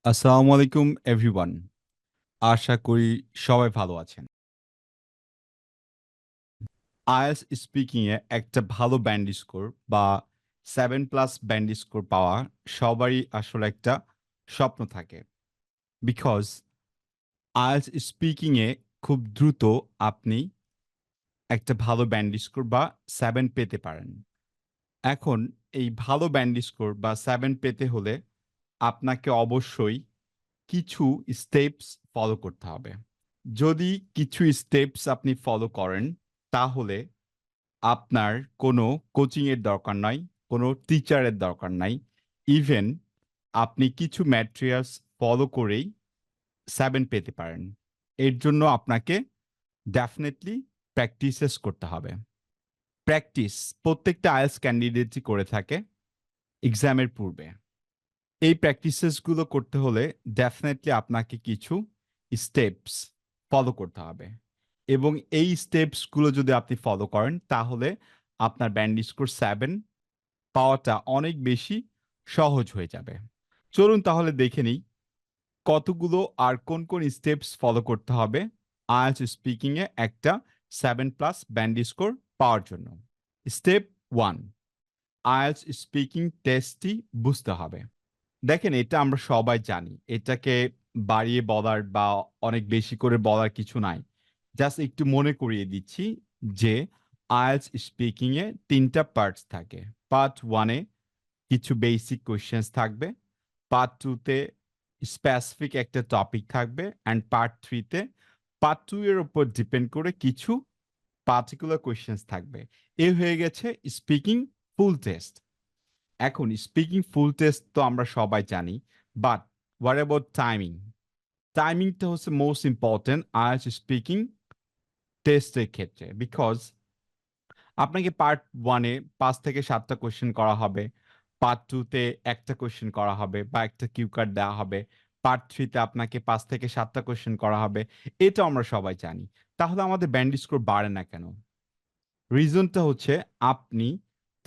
আসসালামু আলাইকুম এভরিওয়ান। আশা করি সবাই ভালো আছেন। আইএলটিএস স্পিকিং এ একটা ভালো ব্যান্ড স্কোর বা 7+ ব্যান্ড স্কোর পাওয়া সবারই আসলে একটা স্বপ্ন থাকে। বিকজ আইএলটিএস স্পিকিং এ খুব দ্রুত আপনি একটা ভালো ব্যান্ড স্কোর বা 7 পেতে পারেন। এখন এই ভালো ব্যান্ড স্কোর বা 7 পেতে হলে আপনাকে অবশ্যই কিছু স্টেপস ফলো করতে হবে। যদি কিছু স্টেপস আপনি ফলো করেন, তাহলে আপনার কোনো কোচিংয়ের দরকার নাই, কোনো টিচারের দরকার নাই। ইভেন আপনি কিছু ম্যাটেরিয়ালস ফলো করেই 7 পেতে পারেন। এর জন্য আপনাকে ডেফিনিটলি প্র্যাকটিসেস করতে হবে। প্র্যাকটিস প্রত্যেকটা আইএলটিএস ক্যান্ডিডেটই করে থাকে এক্সামের পূর্বে। এই প্র্যাকটিসেসগুলো করতে হলে ডেফিনেটলি আপনাকে কিছু স্টেপস ফলো করতে হবে এবং এই স্টেপসগুলো যদি আপনি ফলো করেন তাহলে আপনার ব্যান্ড স্কোর 7 পাওয়াটা অনেক বেশি সহজ হয়ে যাবে। চলুন তাহলে দেখে নিই কতগুলো আর কোন কোন স্টেপস ফলো করতে হবে আইএলটিএস স্পিকিং এ একটা 7+ ব্যান্ড স্কোর পাওয়ার জন্য। স্টেপ 1, আইএলটিএস স্পিকিং টেস্টটি বুঝতে হবে। দেখেন, এটা আমরা সবাই জানি। এটাকে বাড়িয়ে বলার বা অনেক বেশি করে বলার কিছু নাই। জাস্ট একটু মনে করিয়ে দিচ্ছি যে আইএলটিএস স্পিকিং এ ৩টা পার্টস থাকে। পার্ট 1 এ কিছু বেসিক কোয়েশ্চেনস থাকবে। পার্ট 2 তে স্পেসিফিক একটা টপিক থাকবে অ্যান্ড পার্ট 3 তে পার্ট 2 এর উপর ডিপেন্ড করে কিছু পার্টিকুলার কোয়েশ্চেনস থাকবে। এ হয়ে গেছে স্পিকিং ফুল টেস্ট। এখন স্পিকিং ফুল টেস্ট তো আমরা সবাই জানি, বাট হোয়াট অ্যাবাউট টাইমিং? টাইমিংটা হচ্ছে মোস্ট ইম্পর্টেন্ট আইএলটিএস স্পিকিং টেস্টের ক্ষেত্রে। বিকজ আপনাকে পার্ট 1 এ ৫ থেকে ৭টা কোয়েশ্চেন করা হবে। পার্ট 2 তে একটা কোয়েশ্চেন করা হবে বা একটা কিউ কার্ড দেওয়া হবে। পার্ট 3 তে আপনাকে ৫ থেকে ৭টা কোয়েশ্চেন করা হবে। এটা আমরা সবাই জানি। তাহলে আমাদের ব্যান্ড স্কোর বাড়ে না কেন? রিজনটা হচ্ছে আপনি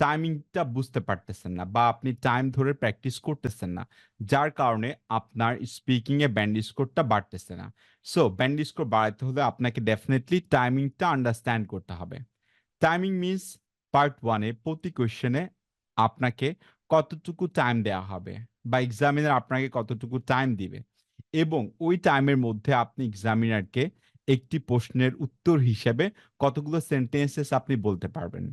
টাইমিংটা বুঝতে পারতেছেন না বা আপনি টাইম ধরে প্র্যাকটিস করতেছেন না। যার কারণে আপনার স্পিকিং এ ব্যান্ড স্কোরটা বাড়তেছে না। সো ব্যান্ড স্কোর বাড়াতে হলে আপনাকে ডেফিনিটলি টাইমিংটা আন্ডারস্ট্যান্ড করতে হবে। টাইমিং মিনস পার্ট 1 এ প্রতি কোয়েশ্চেনে আপনাকে কতটুকু টাইম দেয়া হবে বা এক্সামিনার আপনাকে কতটুকু টাইম দিবে এবং ওই টাইমের মধ্যে আপনি এক্সামিনারকে একটি প্রশ্নের উত্তর হিসেবে কতগুলো সেন্টেন্সেস আপনি বলতে পারবেন।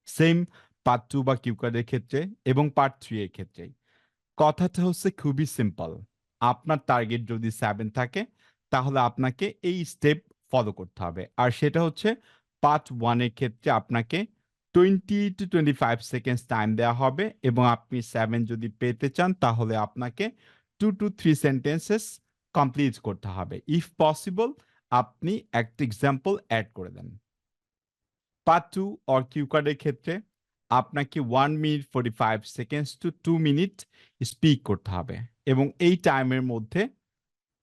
সেম পার্ট 2 বা কিউকার্ডের ক্ষেত্রে এবং পার্ট 3 এর ক্ষেত্রে। কথাটা হচ্ছে খুবই সিম্পল। আপনার টার্গেট যদি 7 থাকে তাহলে আপনাকে এই স্টেপ ফলো করতে হবে। আর সেটা হচ্ছে পার্ট 1 এর ক্ষেত্রে আপনাকে 20 to 25 সেকেন্ডস টাইম দেওয়া হবে এবং আপনি 7 যদি পেতে চান তাহলে আপনাকে 2 to 3 সেন্টেন্সেস কমপ্লিট করতে হবে। ইফ পসিবল আপনি একটা এক্সাম্পল এড করে দেন। পার্ট 2 অর কিউ কার্ডের ক্ষেত্রে আপনাকে 1 minute 45 seconds two 2 minute speak করতে হবে এবং এই টাইমের মধ্যে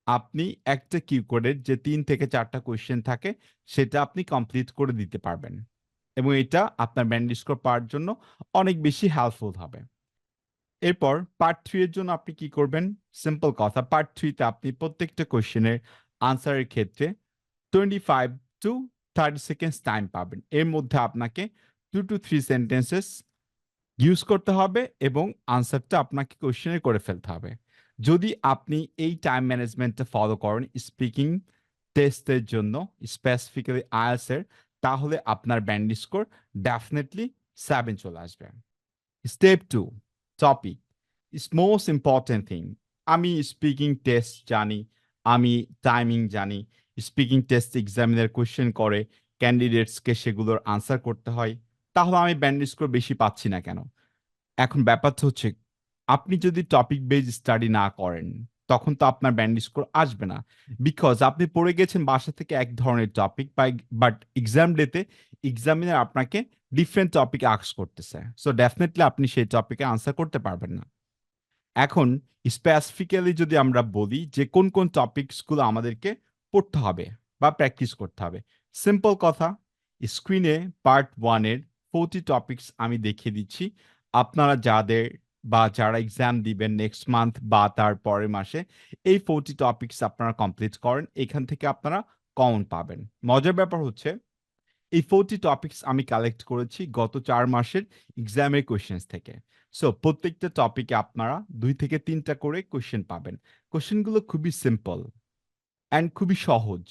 আপনি একটা কিউ কোডের যে ৩ থেকে ৪টা কোয়েশ্চেন থাকে সেটা আপনি কমপ্লিট করে দিতে পারবেন এবং এটা আপনার ব্যান্ড স্কোর পাওয়ার জন্য অনেক বেশি হেল্পফুল হবে। এরপর পার্ট 3 এর জন্য আপনি কি করবেন? সিম্পল কথা। পার্ট 3 তে আপনি প্রত্যেকটা কোয়েশ্চেনের আনসারের ক্ষেত্রে 25 টু 30 সেকেন্ডস টাইম পাবেন। এর মধ্যে আপনাকে 2 to 3 সেন্টেন্সেস ইউজ করতে হবে এবং আনসারটা আপনাকে কোয়েশ্চেনে করে ফেলতে হবে। যদি আপনি এই টাইম ম্যানেজমেন্টটা ফলো করেন স্পিকিং টেস্টের জন্য, স্পেসিফিক্যালি আইএলটিএস এর, তাহলে আপনার ব্যান্ড স্কোর ডেফিনিটলি 7 চলে আসবে। Step 2, topic is most important thing. আমি স্পিকিং টেস্ট জানি, আমি টাইমিং জানি। স্পিকিং টেস্ট এক্সামিনার কোয়েশ্চেন করে, ক্যান্ডিডেটসকে সেগুলোর আনসার করতে হয়। তাহলে আমি ব্যান্ড স্কোর বেশি পাচ্ছি না কেন? এখন ব্যাপারটা হচ্ছে আপনি যদি টপিক বেজ স্টাডি না করেন তখন তো আপনার ব্যান্ড স্কোর আসবে না। বিকজ আপনি পড়ে গেছেন বাসা থেকে এক ধরনের টপিক, বাট এক্সাম ডেতে এক্সামিনার আপনাকে ডিফারেন্ট টপিক আস্ক করতেছে। সো ডেফিনেটলি আপনি সেই টপিকে আনসার করতে পারবেন না। এখন স্পেসিফিক্যালি যদি আমরা বলি যে কোন কোন টপিকসগুলো আমাদেরকে পড়তে হবে বা প্র্যাকটিস করতে হবে, সিম্পল কথা। স্ক্রিনে পার্ট 1 এর 40 টপিকস আমি দেখিয়ে দিচ্ছি। আপনারা যাদের বা যারা এক্সাম দিবেন নেক্সট মান্থ বা তার পরের মাসে এই 40 টপিকস আপনারা কমপ্লিট করেন, এখান থেকে আপনারা কমন পাবেন। মজার ব্যাপার হচ্ছে এই 40 টপিকস আমি কালেক্ট করেছি গত 4 মাসের এক্সামের কোয়েশ্চেন্স থেকে। সো প্রত্যেকটা টপিকে আপনারা 2 থেকে 3টা করে কোয়েশ্চেন পাবেন। কোয়েশ্চেনগুলো খুবই সিম্পল অ্যান্ড খুবই সহজ,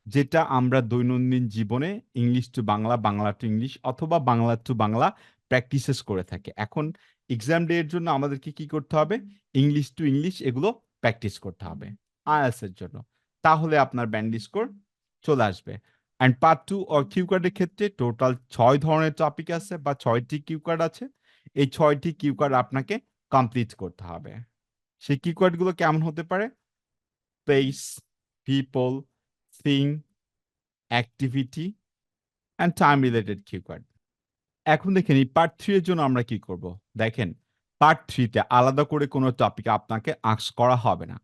যেটা আমরা দৈনন্দিন জীবনে English to Bangla, Bangla to English অথবা বাংলা টু বাংলা প্র্যাকটিসেস করে থাকি। এখন এক্সাম ডে এর জন্য আমাদেরকে কি করতে হবে? ইংলিশ টু ইংলিশ এগুলো প্র্যাকটিস করতে হবে IELTS এর জন্য। তাহলে আপনার ব্যান্ড স্কোর চলে আসবে। অ্যান্ড পার্ট 2 অর কিউ কার্ডের ক্ষেত্রে টোটাল 6 ধরনের টপিক আছে বা 6টি কিউ কার্ড আছে। এই 6টি কিউ কার্ড আপনাকে কমপ্লিট করতে হবে। সেই কিউ কার্ডগুলো কেমন হতে পারে? Place, people, thing, activity and time related keyword. এখন দেখেন এই পার্ট 3 এর জন্য আমরা কি করব? দেখেন পার্ট 3 তে আলাদা করে কোনো টপিক আপনাকে আস্ক করা হবে না।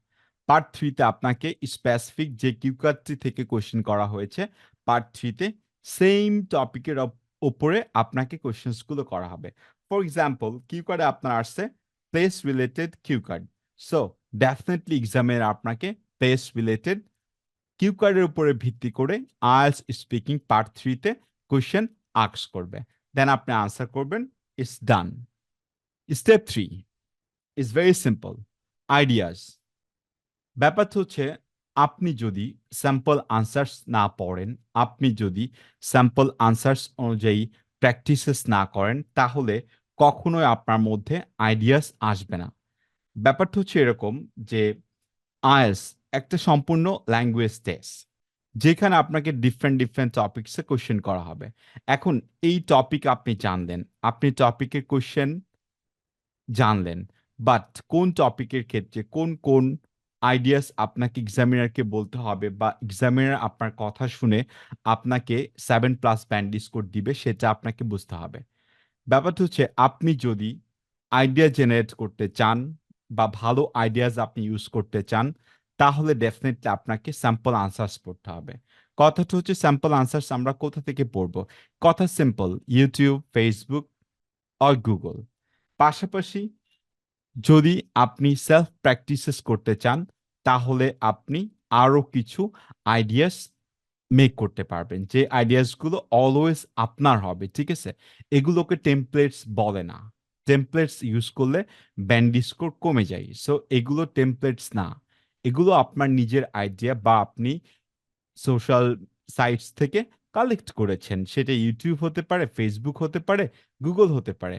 পার্ট 3 তে আপনাকে স্পেসিফিক যে কিওয়ার্ডটি থেকে কোয়েশ্চেন করা হয়েছে, পার্ট 3 তে সেম টপিকের উপরে আপনাকে কোয়েশ্চেনস গুলো করা হবে। ফর এক্সাম্পল কিওয়ার্ডে আপনার আসছে place related keyword. So definitely এক্সামের আপনাকে প্লেস রিলেটেড কিউ কার্ডের উপরে ভিত্তি করে আইএলটিএস স্পিকিং পার্ট 3 তে কোয়েশ্চেন আস্ক করবে। দেন আপনি আনসার করবেন, it's done. Step 3 is very simple, ideas. ব্যাপারটা হচ্ছে আপনি যদি স্যাম্পল আনসার্স না পড়েন, আপনি যদি স্যাম্পল আনসার্স অনুযায়ী প্র্যাকটিসেস না করেন, তাহলে কখনোই আপনার মধ্যে আইডিয়াস আসবে না। ব্যাপারটা হচ্ছে এরকম যে আইএলটিএস একটা সম্পূর্ণ ল্যাঙ্গুয়েজ টেস্ট, যেখানে আপনাকে ডিফারেন্ট টপিকসে কোয়েশ্চেন করা হবে। এখন এই টপিক আপনি জানলেন, আপনি টপিকের কোয়েশ্চেন জানলেন, বাট কোন টপিকের ক্ষেত্রে কোন আইডিয়াস আপনাকে এক্সামিনারকে বলতে হবে বা এক্সামিনার আপনার কথা শুনে আপনাকে 7+ ব্যান্ড স্কোর দিবে, সেটা আপনাকে বুঝতে হবে। ব্যাপারটা হচ্ছে আপনি যদি আইডিয়া জেনারেট করতে চান বা ভালো আইডিয়াস আপনি ইউজ করতে চান, তাহলে ডেফিনেটলি আপনাকে স্যাম্পল আনসার্স পড়তে হবে। কথাটা হচ্ছে স্যাম্পল আনসার্স আমরা কোথা থেকে পড়বো? কথা সিম্পল, ইউটিউব, ফেসবুক আর গুগল। পাশাপাশি যদি আপনি সেলফ প্র্যাকটিসেস করতে চান, তাহলে আপনি আরো কিছু আইডিয়াস মেক করতে পারবেন, যে আইডিয়াস গুলো অলওয়েজ আপনার হবে, ঠিক আছে? এগুলোকে টেমপ্লেটস বলে না। টেমপ্লেটস ইউজ করলে ব্যান্ড স্কোর কমে যায়। সো এগুলো টেমপ্লেটস না, এগুলো আপনার নিজের আইডিয়া বা আপনি সোশ্যাল সাইটস থেকে কালেক্ট করেছেন। সেটা ইউটিউব হতে পারে, ফেসবুক হতে পারে, গুগল হতে পারে।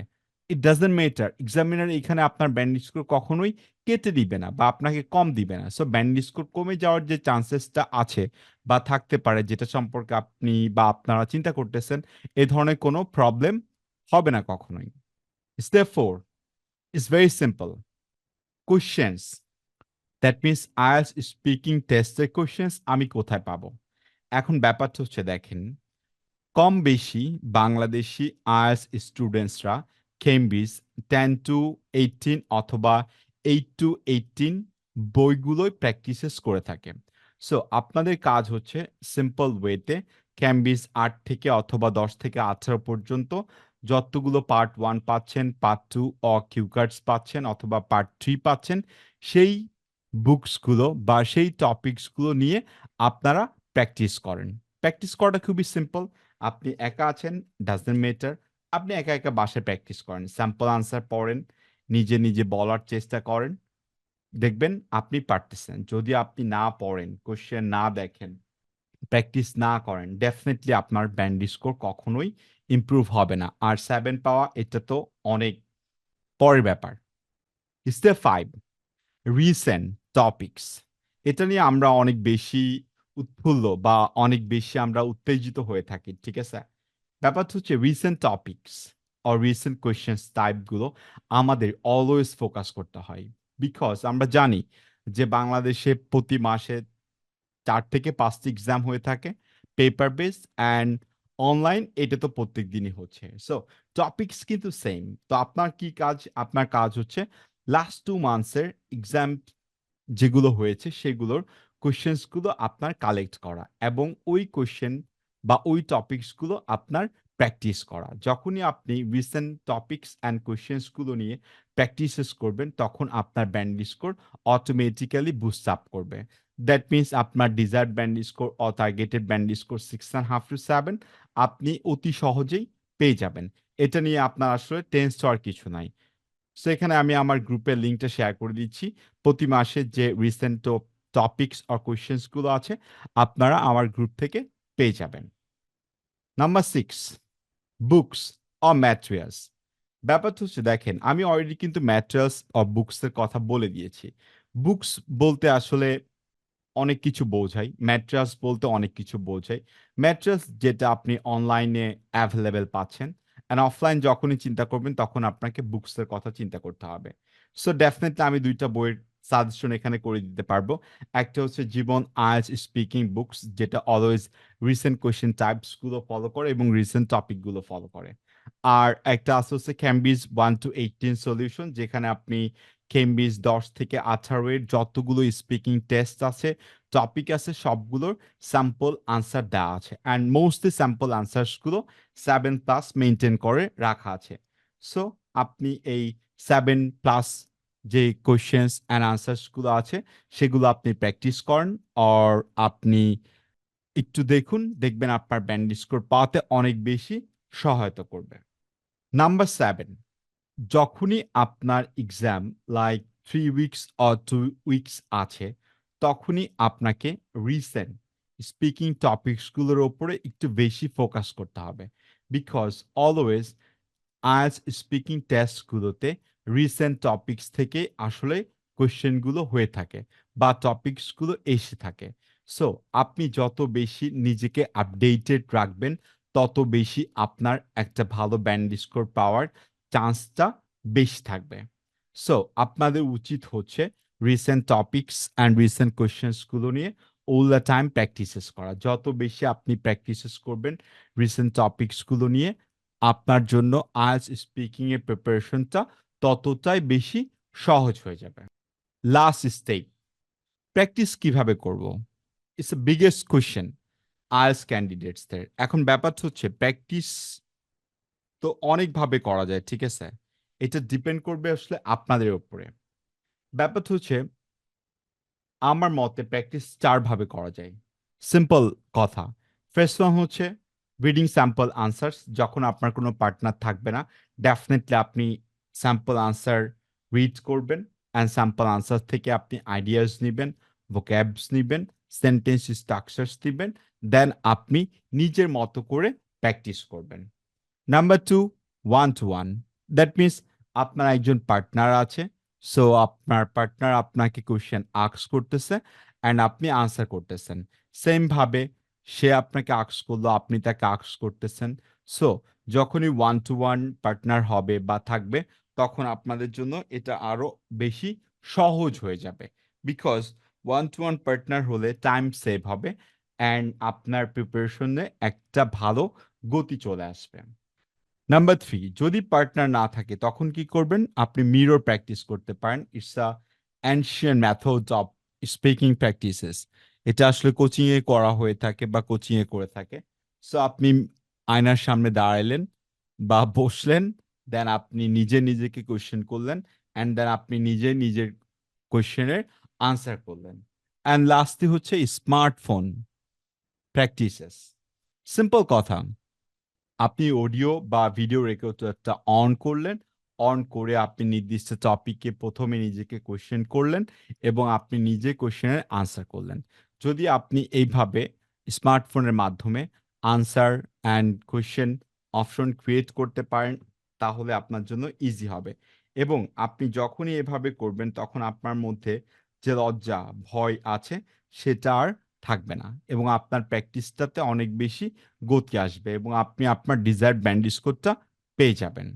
It doesn't matter. এক্সামিনার এখানে আপনার ব্যান্ড স্কোর কখনোই কেটে দিবে না বা আপনাকে কম দিবে না। সো ব্যান্ড স্কোর কমে যাওয়ার যে চান্সেসটা আছে বা থাকতে পারে, যেটা সম্পর্কে আপনি বা আপনারা চিন্তা করতেছেন, এ ধরনের কোনো প্রবলেম হবে না কখনোই। Step 4 is very simple, questions. That means IELTS speaking টেস্টের কোয়েশ্চেন্স আমি কোথায় পাবো? এখন ব্যাপারটা হচ্ছে দেখেন, কম বেশি বাংলাদেশি আইএলটিএস স্টুডেন্টসরা কেমব্রিজ 10 to 18 অথবা 8 to 18 বইগুলোই প্র্যাকটিসেস করে থাকে। সো আপনাদের কাজ হচ্ছে সিম্পল ওয়েতে কেমব্রিজ 8 থেকে অথবা 10 থেকে 18 পর্যন্ত যতগুলো পার্ট 1 পাচ্ছেন, পার্ট 2 অ কিউকার্ডস পাচ্ছেন অথবা পার্ট 3 পাচ্ছেন, সেই বুকসগুলো বা সেই টপিকসগুলো নিয়ে আপনারা প্র্যাকটিস করেন। প্র্যাকটিস করাটা খুবই সিম্পল। আপনি একা আছেন, ডাজন্ট ম্যাটার। আপনি একা বাসায় প্র্যাকটিস করেন। স্যাম্পল আনসার পড়েন, নিজে বলার চেষ্টা করেন। দেখবেন আপনি পারতেছেন। যদি আপনি না পড়েন, কোয়েশ্চেন না দেখেন, প্র্যাকটিস না করেন, ডেফিনিটলি আপনার ব্যান্ড স্কোর কখনোই ইমপ্রুভ হবে না। আর 7 পাওয়া এটা তো অনেক পরের ব্যাপার। Step 5 recent topics. এটা নিয়ে আমরা অনেক বেশি উৎফুল্ল বা অনেক বেশি আমরা উত্তেজিত হয়ে থাকি, ঠিক আছে? ব্যাপারটা হচ্ছে recent topics or recent questions টাইপগুলো আমাদের অলওয়েজ ফোকাস করতে হয়। বিকজ আমরা জানি যে বাংলাদেশে প্রতি মাসে 4 থেকে 5টি এক্সাম হয়ে থাকে, পেপার বেস অ্যান্ড অনলাইন, এটা তো প্রত্যেক দিনই হচ্ছে। সো টপিকস কিন্তু সেম। তো আপনার কি কাজ? আপনার কাজ হচ্ছে লাস্ট 2 মান্থসের এক্সাম যেগুলো হয়েছে সেগুলোর কোয়েশ্চেন্স গুলো আপনার কালেক্ট করা এবং ওই কোয়েশ্চেন বা ওই টপিকস গুলো আপনার প্র্যাকটিস করা। যখনই আপনি রিসেন্ট টপিকস অ্যান্ড কোয়েশ্চেন্স গুলো নিয়ে প্র্যাকটিসেস করবেন, তখন আপনার band score automatically boost up করবে। দ্যাট মিনস আপনার desired band score or targeted band score 6.5 to 7 আপনি অতি সহজেই পেয়ে যাবেন। এটা নিয়ে আপনার আসলে টেনস হওয়ার কিছু নাই। সো এখানে আমি আমার গ্রুপের লিঙ্কটা শেয়ার করে দিচ্ছি। প্রতি মাসে যে রিসেন্ট টপিকস অর কোয়েশ্চেন্স গুলো আছে আপনারা আমার গ্রুপ থেকে পেয়ে যাবেন। Number 6, books or materials. ব্যাপারটা হচ্ছে দেখেন, আমি অলরেডি কিন্তু ম্যাটেরিয়ালস অর বুকস এর কথা বলে দিয়েছি। বুকস বলতে আসলে অনেক কিছু বোঝায়। ম্যাটেরিয়ালস বলতে অনেক কিছু বোঝায়। ম্যাটেরিয়ালস যেটা আপনি অনলাইনে এভেইলেবল পাচ্ছেন। অ্যান্ড অফলাইন যখনই চিন্তা করবেন তখন আপনাকে বুকস এর কথা চিন্তা করতে হবে। সো ডেফিনিটলি আমি ২ টা বইয়ের সাজেশন এখানে করে দিতে পারবো। একটা হচ্ছে জীবন আইএলটিএস স্পিকিং বুকস, যেটা অলওয়েজ রিসেন্ট কোয়েশ্চেন টাইপস গুলো ফলো করে এবং রিসেন্ট টপিক গুলো ফলো করে। আর একটা আছে হচ্ছে ক্যামব্রিজ 1 to 18 সলিউশন, যেখানে আপনি কেমব্রিজ ১০ থেকে ১৮ এর যতগুলো স্পিকিং টেস্ট আছে, টপিক আছে, সবগুলোর স্যাম্পল আনসার দেওয়া আছে। অ্যান্ড মোস্টলি স্যাম্পল আনসারস গুলো 7+ মেইনটেইন করে রাখা আছে। সো আপনি এই 7+ যে কোয়েশ্চেনস অ্যান্ড আনসারস গুলো আছে সেগুলো আপনি প্র্যাকটিস করেন, অর আপনি একটু দেখুন, দেখবেন আপনার ব্যান্ড স্কোর পাওয়াতে অনেক বেশি সহায়তা করবে। নাম্বার 7, যখনই আপনার exam like 3 weeks or 2 weeks আছে, তখনই আপনাকে রিসেন্ট স্পিকিং টপিকস গুলোর উপরে একটু বেশি ফোকাস করতে হবে। বিকজ অলওয়েজ আইএলটিএস স্পিকিং টেস্টগুলোতে রিসেন্ট টপিকস থেকে আসলে কোয়েশ্চেনগুলো হয়ে থাকে বা টপিকসগুলো এসে থাকে। সো আপনি যত বেশি নিজেকে আপডেটেড রাখবেন, তত বেশি আপনার একটা ভালো ব্যান্ড স্কোর পাওয়ার চান্সটা বেশি থাকবে। সো আপনাদের উচিত হচ্ছে রিসেন্ট টপিকস অ্যান্ড রিসেন্ট কোয়েশ্চেন্সগুলো নিয়ে অল দ্য টাইম প্র্যাকটিসেস করা। যত বেশি আপনি প্র্যাকটিসেস করবেন রিসেন্ট টপিকসগুলো নিয়ে, আপনার জন্য আইএলটিএস স্পিকিং এর প্রিপারেশনটা ততটাই বেশি সহজ হয়ে যাবে। লাস্ট স্টেপ, প্র্যাকটিস কিভাবে করব? It's a biggest question IELTS ক্যান্ডিডেটসদের। এখন ব্যাপারটা হচ্ছে প্র্যাকটিস তো অনেকভাবে করা যায়, ঠিক আছে? এটা ডিপেন্ড করবে আসলে আপনাদের উপরে। ব্যাপারটা হচ্ছে আমার মতে প্র্যাকটিস ৪ ভাবে করা যায়। সিম্পল কথা। ফার্স্ট ওয়ান হচ্ছে রিডিং স্যাম্পল আনসার্স। যখন আপনার কোনো পার্টনার থাকবে না, ডেফিনিটলি আপনি স্যাম্পল আনসার রিড করবেন অ্যান্ড স্যাম্পল আনসার থেকে আপনি আইডিয়াস নিবেন, ভোক্যাবস নিবেন, সেন্টেন্স স্ট্রাকচারস নিবেন। দেন আপনি নিজের মতো করে প্র্যাকটিস করবেন। Number 2, one to one. That means আপনার একজন পার্টনার আছে। সো আপনার পার্টনার আপনাকে কোয়েশ্চেন আস্ক করতেছে অ্যান্ড আপনি আনসার করতেছেন। সেম ভাবে সে আপনাকে আস্ক করলো, আপনি তাকে আস্ক করতেছেন। সো যখনই ওয়ান টু ওয়ান পার্টনার হবে বা থাকবে, তখন আপনাদের জন্য এটা আরো বেশি সহজ হয়ে যাবে। Because one to one partner হলে টাইম সেভ হবে অ্যান্ড আপনার প্রিপারেশনে একটা ভালো গতি চলে আসবে। নাম্বার 3, যদি পার্টনার না থাকে তখন কি করবেন? আপনি মিরর প্র্যাকটিস করতে পারেন। It's a ancient method of speaking practices. এটা আসলে কোচিং এ করা হয়ে থাকে বা কোচিং এ করে থাকে। সো আপনি আয়নার সামনে দাঁড়াইলেন বা বসলেন, দেন আপনি নিজে নিজেকে কোয়েশ্চেন করলেন অ্যান্ড দেন আপনি নিজে নিজের কোয়েশ্চেনের আনসার করলেন। অ্যান্ড লাস্টলি হচ্ছে স্মার্টফোন প্র্যাকটিসেস। সিম্পল কথা, আপনি অডিও বা ভিডিও রেকর্ডারটা অন করলেন। অন করে আপনি নির্দিষ্ট টপিকে ১ম এ নিজেকে কোয়েশ্চেন করলেন এবং আপনি নিজে কোয়েশ্চেনের আনসার করলেন। যদি আপনি এইভাবে স্মার্টফোনের মাধ্যমে answer and question option create করতে পারেন, তাহলে আপনার জন্য ইজি হবে। এবং আপনি যখনই এভাবে করবেন তখন আপনার মধ্যে যে লজ্জা, ভয় আছে সেটা আর থাকবে না এবং আপনার প্র্যাকটিসটাতে অনেক বেশি গতি আসবে এবং আপনি আপনার ডিজায়ার্ড ব্যান্ড স্কোরটা পেয়ে যাবেন।